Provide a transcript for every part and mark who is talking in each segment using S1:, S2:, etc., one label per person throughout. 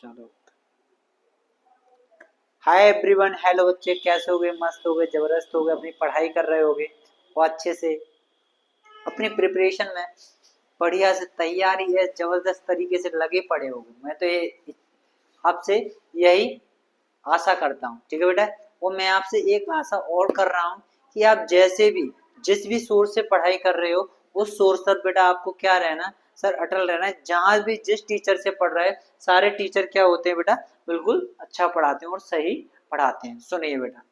S1: चलो, hi everyone, hello बच्चे, कैसे हो गए? मस्त हो गए, जबरदस्त हो गए, अपनी पढ़ाई कर रहे होगे और अच्छे से अपनी प्रिपरेशन में बढ़िया से तैयारी है, जबरदस्त तरीके से लगे पड़े होगे। मैं तो ये आपसे यही आशा करता हूँ, ठीक है बेटा। और मैं आपसे एक आशा और कर रहा हूँ कि आप जैसे भी जिस भी सोर्स से पढ़ाई कर रहे हो उस सोर्स पर बेटा आपको क्या रहना सर, अटल रहना है। जहां भी जिस टीचर से पढ़ रहे हैं, सारे टीचर क्या होते हैं बेटा, बिल्कुल अच्छा पढ़ाते हैं और सही पढ़ाते हैं। सुनिए बेटा,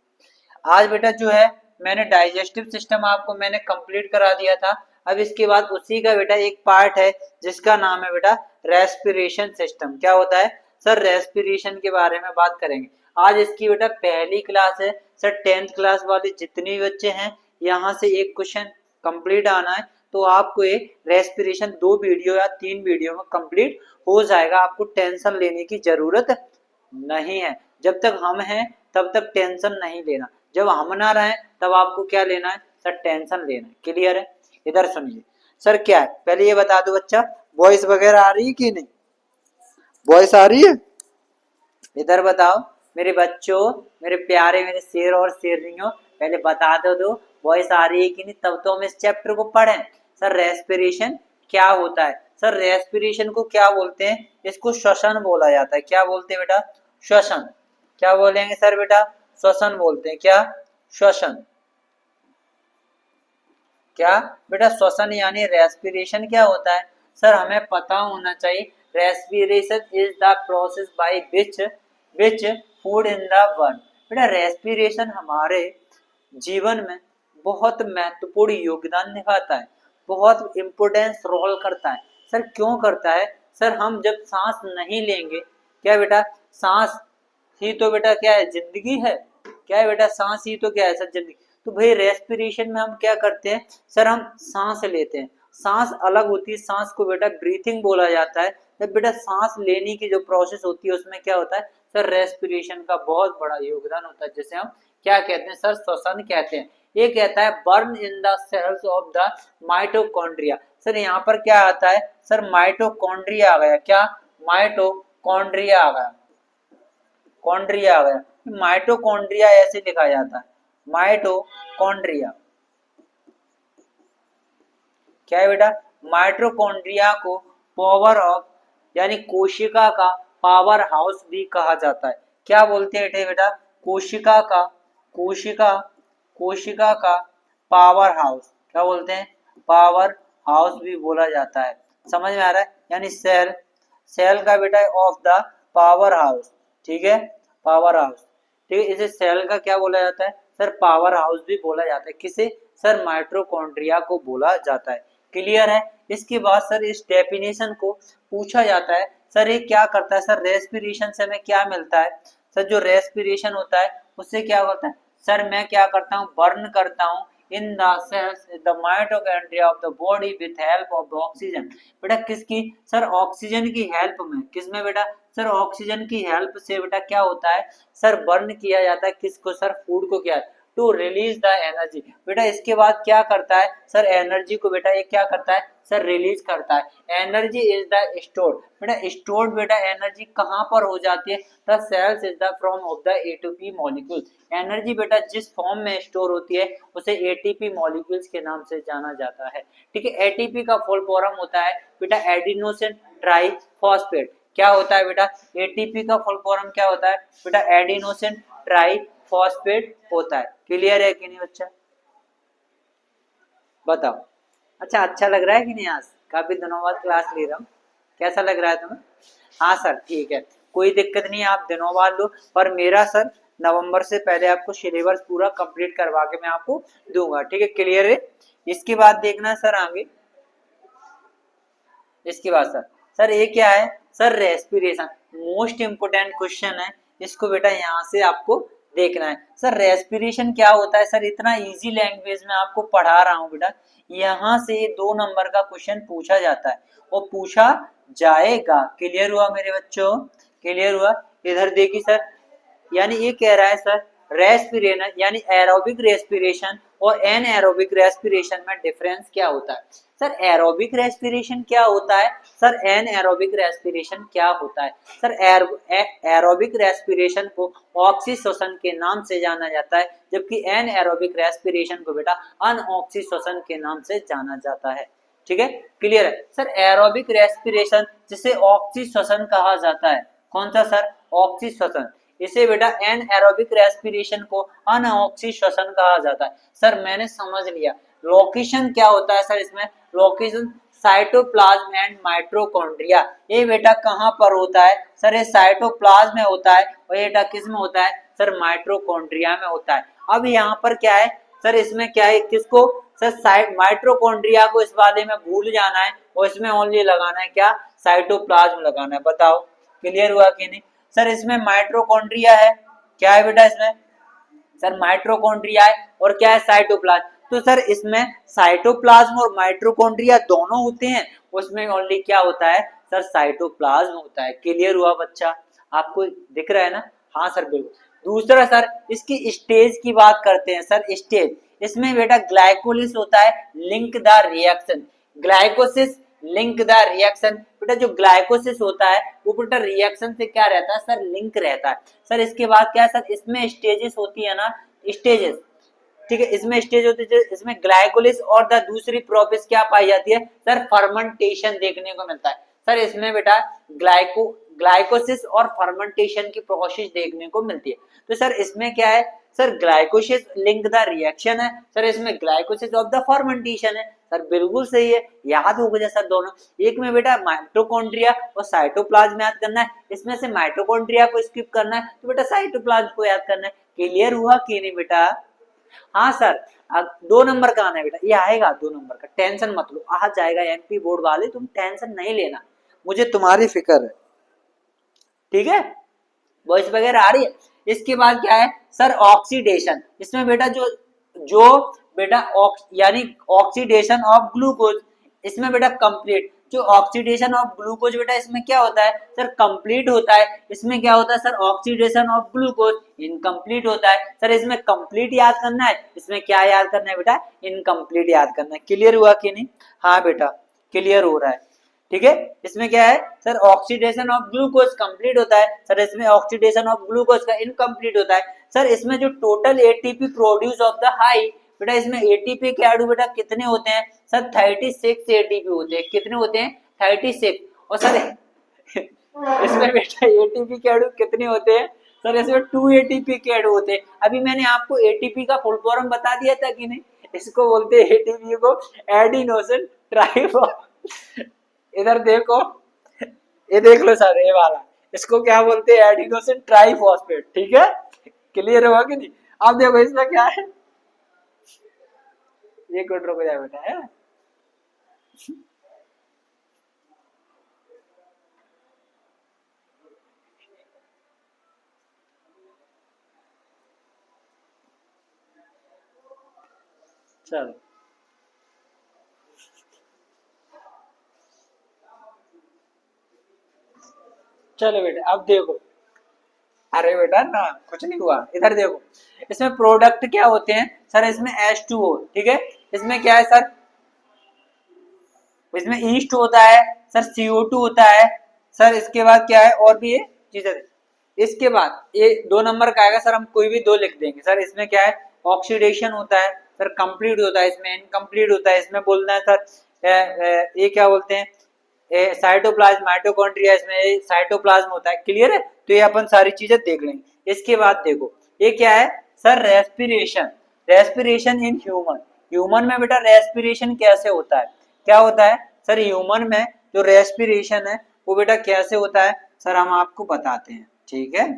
S1: आज बेटा जो है मैंने डाइजेस्टिव सिस्टम आपको मैंने कंप्लीट करा दिया था। अब इसके बाद उसी का बेटा एक पार्ट है जिसका नाम है बेटा रेस्पिरेशन सिस्टम। क्या होता है सर? रेस्पिरेशन के बारे में बात करेंगे। आज इसकी बेटा पहली क्लास है सर। 10th क्लास वाले जितने भी बच्चे हैं, यहाँ से एक क्वेश्चन कंप्लीट आना है, तो आपको एक रेस्पिरेशन 2 वीडियो या 3 वीडियो में कंप्लीट हो जाएगा। आपको टेंशन लेने की जरूरत नहीं है। जब तक हम हैं तब तक टेंशन नहीं लेना, जब हम ना रहे तब आपको क्या लेना है सर? टेंशन लेना है। क्लियर है? इधर सुनिए सर, क्या है पहले ये बता दो बच्चा, वॉइस वगैरह आ रही है कि नहीं? वॉइस आ रही है? इधर बताओ मेरे बच्चों, मेरे प्यारे, मेरे शेर और शेरनियों, पहले बता दो वॉइस आ रही है कि नहीं, तब तो हम इस चैप्टर को पढ़ें। सर रेस्पिरेशन क्या होता है? सर रेस्पिरेशन को क्या बोलते हैं? इसको श्वसन बोला जाता है। क्या बोलते हैं बेटा? श्वसन। क्या बोलेंगे सर बेटा? श्वसन बोलते हैं। क्या? श्वसन। क्या बेटा? श्वसन यानी रेस्पिरेशन क्या होता है सर? हमें पता होना चाहिए। Respiration is the process by which food in the burn. बेटा रेस्पिरेशन हमारे जीवन में बहुत महत्वपूर्ण योगदान निभाता है, बहुत इम्पोर्टेंस रोल करता है। सर क्यों करता है सर? हम जब सांस नहीं लेंगे, क्या बेटा, सांस ही तो बेटा क्या है, जिंदगी है। क्या है बेटा? सांस ही तो क्या है सर, जिंदगी। तो भाई रेस्पिरेशन में हम क्या करते हैं सर? हम सांस लेते हैं। सांस अलग होती है, सांस को बेटा ब्रीथिंग बोला जाता है। जब बेटा सांस लेने की जो प्रोसेस होती है उसमें क्या होता है सर? रेस्पिरेशन का बहुत बड़ा योगदान होता है, जिसे हम क्या कहते हैं सर? श्वसन कहते हैं। ये कहता है burn in the cells of the mitochondria. Sir यहाँ पर क्या आता है सर? माइटोकॉन्ड्रिया आ गया। क्या? माइटोकॉन्ड्रिया आ गया। कॉन्ड्रिया आ गया। माइटोकॉन्ड्रिया ऐसे लिखा जाता है, माइटोकॉन्ड्रिया। क्या है बेटा? माइटोकॉन्ड्रिया को पावर ऑफ यानी कोशिका का पावर हाउस भी कहा जाता है। क्या बोलते हैं बेटा? कोशिका का, कोशिका कोशिका का पावर हाउस। क्या बोलते हैं? पावर हाउस भी बोला जाता है। समझ में आ रहा है? यानी सेल, सेल का बेटा ऑफ द पावर हाउस। ठीक है, पावर हाउस। ठीक है, इसे सेल का क्या बोला जाता है सर? पावर हाउस भी बोला जाता है। किसे सर? माइटोकॉन्ड्रिया को बोला जाता है। क्लियर है? इसके बाद सर इस डेफिनेशन को पूछा जाता है, सर ये क्या करता है सर? रेस्पिरेशन से हमें क्या मिलता है सर? जो रेस्पिरेशन होता है उससे क्या होता है सर? मैं क्या करता हूँ? बर्न करता हूँ in the cells the mitochondria of the body with help of the oxygen. बेटा किसकी सर? ऑक्सीजन की हेल्प में। किसमें बेटा सर? ऑक्सीजन की हेल्प से बेटा क्या होता है सर? बर्न किया जाता है। किसको सर? फूड को। क्या? To release the energy. बेटा इसके बाद क्या करता है सर? एनर्जी को बेटा ये क्या करता है सर? रिलीज करता है। Energy is the stored. बेटा स्टोर्ड बेटा एनर्जी कहाँ पर हो जाती है? The cells is the form of the ATP molecule. Energy बेटा जिस फॉर्म में स्टोर होती है उसे एटीपी मॉलिक्यूल्स के नाम से जाना जाता है। ठीक है, एटीपी का फुल फॉर्म होता है बेटा एडिनोसिन ट्राइफॉस्फेट। क्या होता है बेटा? एटीपी का फुल फॉर्म क्या होता है बेटा? एडिनोसिन ट्राइफॉस्फेट होता है। क्लियर है कि नहीं बच्चा? बताओ। अच्छा लग रहा है कि नहीं? आज काफी दिनों बाद क्लास ले रहा हूँ, कैसा लग रहा है तुम्हें? हाँ सर ठीक है, कोई दिक्कत नहीं है, आप दिनों बाद लो। पर मेरा सर नवंबर से पहले आपको सिलेबस पूरा कंप्लीट करवा के मैं आपको दूंगा। ठीक है, क्लियर है? इसके बाद देखना सर आगे, इसके बाद सर ये क्या है sir? Respiration. Most important question है, इसको बेटा यहाँ से आपको देखना है। सर रेस्पिरेशन क्या होता है सर? इतना इजी लैंग्वेज में आपको पढ़ा रहा हूँ बेटा, यहाँ से 2 नंबर का क्वेश्चन पूछा जाता है और पूछा जाएगा। क्लियर हुआ मेरे बच्चों? क्लियर हुआ? इधर देखिए सर, यानी ये कह रहा है सर रेस्पिरेशन यानी एरोबिक रेस्पिरेशन और एनएरोबिक रेस्पिरेशन में डिफरेंस क्या होता है? सर एरोबिक रेस्पिरेशन क्या होता है? सर एनएरोबिक रेस्पिरेशन क्या होता है? सर एरोबिक रेस्पिरेशन को ऑक्सीश्वसन के नाम से जाना जाता है, जबकि एनएरोबिक रेस्पिरेशन को बेटा अनऑक्सीश्वसन के नाम से जाना जाता है। ठीक है, क्लियर है? सर एरोबिक रेस्पिरेशन जिसे ऑक्सीश्वसन कहा जाता है, कौन सा सर? ऑक्सीश्वसन। इसे बेटा एनएरोबिक रेस्पिरेशन को अनऑक्सीश्वसन कहा जाता है। सर मैंने समझ लिया। लोकेशन क्या होता है सर इसमें? Location cytoplasm and mitochondria. ये बेटा कहाँ पर होता है? सर ये साइटोप्लाज्म में होता है और ये बेटा किस में होता है? सर माइटोकॉन्ड्रिया में होता है। अब यहाँ पर क्या है सर? इसमें क्या है, किसको? सर माइटोकॉन्ड्रिया को इस वाले में भूल जाना है और इसमें ओनली लगाना है क्या? साइटोप्लाज्म लगाना है। बताओ क्लियर हुआ कि नहीं? सर इसमें माइटोकॉन्ड्रिया है, क्या है बेटा इसमें? सर माइटोकॉन्ड्रिया है और क्या है? साइटोप्लाज्म। तो सर इसमें साइटोप्लाज्म और माइटोकॉन्ड्रिया दोनों होते हैं, उसमें ओनली क्या होता है? सर साइटोप्लाज्म होता है। क्लियर हुआ बच्चा? आपको दिख रहा है ना? हाँ सर बिल्कुल। दूसरा सर इसकी स्टेज की बात करते हैं। सर स्टेज, इसमें बेटा ग्लाइकोलिस होता है, link the reaction. Glycolysis link the reaction. बेटा जो ग्लाइकोसिस होता है वो बेटा रिएक्शन से क्या रहता है? सर लिंक रहता है। सर इसके बाद क्या है सर? इसमें स्टेजेस होती है ना, स्टेजेस। ठीक है, इसमें स्टेज होती है, इसमें ग्लाइकोलिस और द दूसरी प्रोसेस क्या पाई जाती है? सर फर्मेंटेशन देखने को मिलता है। सर इसमें बेटा ग्लाइकोसिस और फर्मेंटेशन की प्रोसेस देखने को मिलती है। तो सर इसमें क्या है? सर ग्लाइकोसिस लिंक द रिएक्शन है, सर इसमें ग्लाइकोसिस ऑफ द फर्मेंटेशन है। सर बिल्कुल सही है, याद हो गया सर दोनों। एक में बेटा माइटोकॉन्ड्रिया और साइटोप्लाज्म याद करना है, इसमें से माइटोकॉन्ड्रिया को स्किप करना है तो बेटा साइटोप्लाज्म को याद करना है। क्लियर हुआ कि नहीं बेटा? हाँ सर, अब 2 नंबर का आना है बेटा, ये आएगा 2 नंबर का, टेंशन मत लो, आ जाएगा एमपी बोर्ड वाले, तुम टेंशन नहीं लेना, मुझे तुम्हारी फिक्र है। ठीक है, वॉइस वगैरह आ रही है। इसके बाद क्या है सर? ऑक्सीडेशन। इसमें बेटा जो जो बेटा यानी ऑक्सीडेशन ऑफ ग्लूकोज, इसमें बेटा कंप्लीट जो ऑक्सीडेशन ऑफ ग्लूकोज बेटा इसमें क्या होता है? सर कंप्लीट होता है। इसमें क्या होता है sir? Oxidation of glucose incomplete होता है। सर इसमें कंप्लीट याद करना है, इसमें क्या याद करना है बेटा? इनकम्प्लीट याद करना है। क्लियर हुआ कि नहीं? हाँ बेटा क्लियर हो रहा है। ठीक है, इसमें क्या है sir? Oxidation of glucose complete होता है, सर इसमें ऑक्सीडेशन ऑफ ग्लूकोज का इनकम्प्लीट होता है। सर इसमें जो total ATP produce of the high, बेटा इसमें एटीपी के एडू बेटा कितने होते हैं? सर 36 एटीपी होते हैं। कितने होते हैं? 36। और सर इसमें बेटा एटीपी के एडू कितने होते हैं? सर इसमें 2 एटीपी के एडू होते हैं। अभी मैंने आपको एटीपी का फुल फॉर्म बता दिया था कि नहीं? इसको बोलते हैं एटीपी को एडिनोसिन ट्राइफॉस्फेट। इधर देखो, ये देख लो सर, ये वाला, इसको क्या बोलते हैं? Adenosine triphosphate. ठीक है, क्लियर होगा कि नहीं? अब देखो इसमें क्या है, ये कोड रुक जाए बेटा है। चलो चलो बेटा अब देखो, अरे बेटा ना कुछ नहीं हुआ, इधर देखो, इसमें प्रोडक्ट क्या होते हैं सर? इसमें H2O। ठीक है, इसमें क्या है सर? इसमें ईस्ट होता है सर, CO2 होता है सर, इसके बाद क्या है और भी ये चीजें। इसके बाद ये 2 नंबर का आएगा सर, हम कोई भी 2 लिख देंगे सर। इसमें क्या है? ऑक्सीडेशन होता है सर, कंप्लीट होता है, इसमें इनकम्प्लीट होता है। इसमें बोलना है सर ये क्या बोलते हैं? साइटोप्लाज्म माइटोकॉन्ड्रिया, इसमें साइटोप्लाज्म होता है। क्लियर है? तो ये अपन सारी चीजें देख लेंगे। इसके बाद देखो ये क्या है sir? Respiration. Respiration in human. Human में बेटा रेस्पिरेशन कैसे होता है? क्या होता है सर? ह्यूमन में जो रेस्पिरेशन है वो बेटा कैसे होता है सर? हम आपको बताते हैं। ठीक है,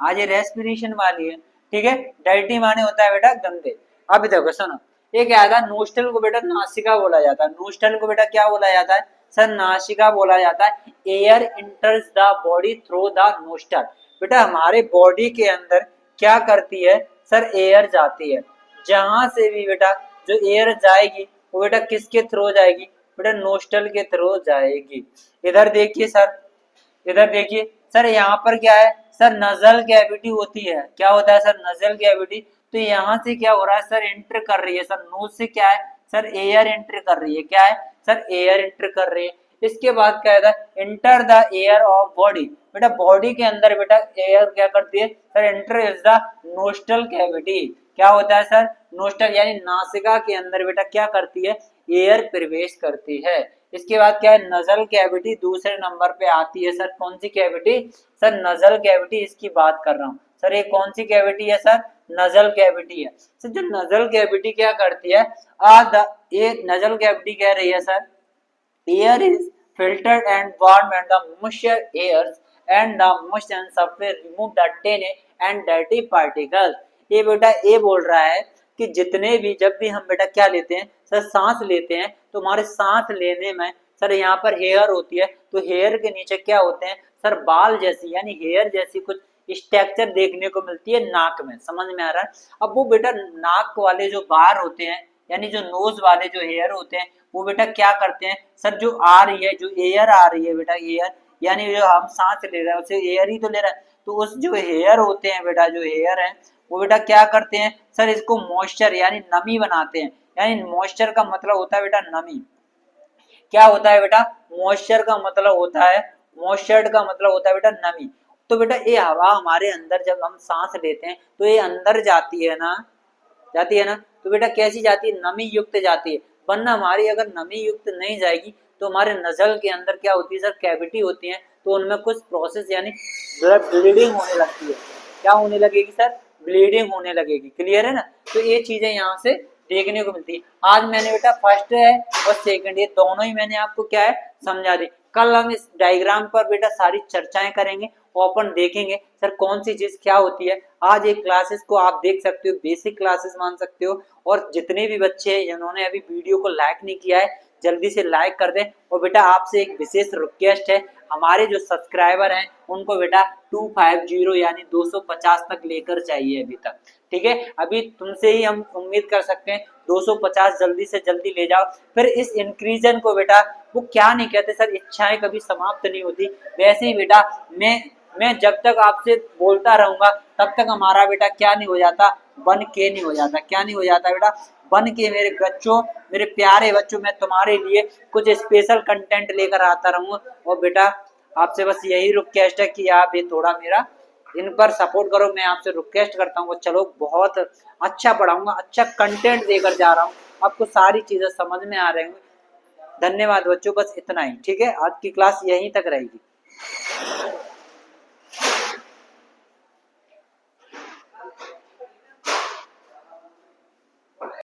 S1: आज ये रेस्पिरेशन वाली है। ठीक है, डर्टी माने होता है बेटा गंदे। अब देखो सुनो, ये क्या था? नोस्टल को बेटा नासिका बोला जाता है। नोस्टल को बेटा क्या बोला जाता है सर? नासिका बोला जाता है। Air इंटर्स the body through the nostril. बेटा हमारे बॉडी के अंदर क्या करती है सर? एयर जाती है। जहां से भी बेटा जो एयर जाएगी वो बेटा किसके थ्रू जाएगी? बेटा नोस्टल के थ्रू जाएगी। इधर देखिए सर, इधर देखिए सर, यहाँ पर क्या है सर नजल कैविटी होती है, क्या होता है सर नजल कैविटी। तो यहाँ से क्या हो रहा है सर, एंटर कर रही है सर नोज से, क्या है सर एयर एंटर कर रही है, क्या है सर एयर एंटर कर रही है। इसके बाद क्या है enter the air of body, बेटा बॉडी के अंदर बेटा एयर क्या करती है sir, enter is the nostril cavity. क्या होता है सर, नोस्टल यानी नासिका के अंदर बेटा क्या करती है, एयर प्रवेश करती है। इसके बाद क्या है, नजल कैविटी दूसरे नंबर पे आती है सर, कौन सी कैविटी सर, नजल कैविटी, इसकी बात कर रहा हूँ सर। ये कौन सी कैविटी है सर, नजल कैविटी है सर। जो नजल कैविटी क्या करती है, ये नजल कैविटी कह रही है sir, air is filtered and warm and the moisture airs and the moist and surface remove the tiny and dirty particles। ये बेटा ये बोल रहा है कि जितने भी, जब भी हम बेटा क्या लेते हैं सर, सांस लेते हैं, तो हमारे सांस लेने में सर यहाँ पर हेयर होती है, तो हेयर के नीचे क्या होते हैं सर, बाल जैसी यानी हेयर जैसी कुछ स्ट्रक्चर देखने को मिलती है नाक में, समझ में आ रहा है। अब वो बेटा नाक वाले जो बार होते हैं यानी जो नोज वाले जो हेयर होते हैं, वो बेटा क्या करते हैं सर, जो आ रही है, जो एयर आ रही है बेटा, एयर यानी जो हम सांस ले रहे हैं उसे एयर ही तो ले रहा है, तो उस जो हेयर होते हैं बेटा, जो हेयर है वो बेटा क्या करते हैं सर, इसको मॉइस्चर यानी नमी बनाते हैं। यानी मॉइस्चर का मतलब होता है बेटा नमी। क्या होता है बेटा, मॉइस्चर का मतलब होता है, मॉइस्चर का मतलब होता है बेटा नमी। तो बेटा ये हवा हमारे अंदर जब हम सांस लेते हैं तो ये अंदर जाती है ना, जाती है ना, तो बेटा कैसी जाती है, नमी युक्त जाती है। वरना हमारी अगर नमी युक्त नहीं जाएगी तो हमारे नजल के अंदर क्या होती है सर, कैविटी होती है, तो उनमें कुछ प्रोसेस यानी ब्लीडिंग होने लगती है। क्या होने लगेगी सर, ब्लीडिंग होने लगेगी, क्लियर है ना। तो ये चीजें यहाँ से देखने को मिलती है। आज मैंने बेटा फर्स्ट है और सेकंड ये दोनों ही मैंने आपको क्या है समझा दी। कल हम इस डायग्राम पर बेटा सारी चर्चाएं करेंगे और अपन देखेंगे सर कौन सी चीज क्या होती है। आज एक क्लासेस को आप देख सकते हो, बेसिक क्लासेस मान सकते हो। और जितने भी बच्चे हैं जिन्होंने अभी वीडियो को लाइक नहीं किया है, जल्दी से लाइक कर दें। और बेटा आपसे एक विशेष रिक्वेस्ट है, हमारे जो सब्सक्राइबर हैं उनको बेटा 250 यानी 250 तक लेकर चाहिए अभी तक, ठीक है। अभी तुमसे ही हम उम्मीद कर सकते हैं 250 जल्दी से जल्दी ले जाओ। फिर इस इंक्रीजन को बेटा वो क्या नहीं कहते सर, इच्छाएं कभी समाप्त नहीं होती। वैसे ही बेटा मैं जब तक आपसे बोलता रहूंगा तब तक हमारा बेटा क्या नहीं हो जाता, बन के नहीं हो जाता। क्या नहीं हो जाता बेटा, बन के। मेरे बच्चों, मेरे प्यारे बच्चों, मैं तुम्हारे लिए कुछ स्पेशल कंटेंट लेकर आता रहूंगा। और बेटा आपसे बस यही रिक्वेस्ट है कि आप ये थोड़ा मेरा इन पर सपोर्ट करो। मैं आपसे रिक्वेस्ट करता हूँ, चलो बहुत अच्छा पढ़ाऊंगा, अच्छा कंटेंट देकर जा रहा हूँ, आपको सारी चीजें समझ में आ रही हैं। धन्यवाद बच्चों, बस इतना ही, ठीक है। आज की क्लास यहीं तक रहेगी।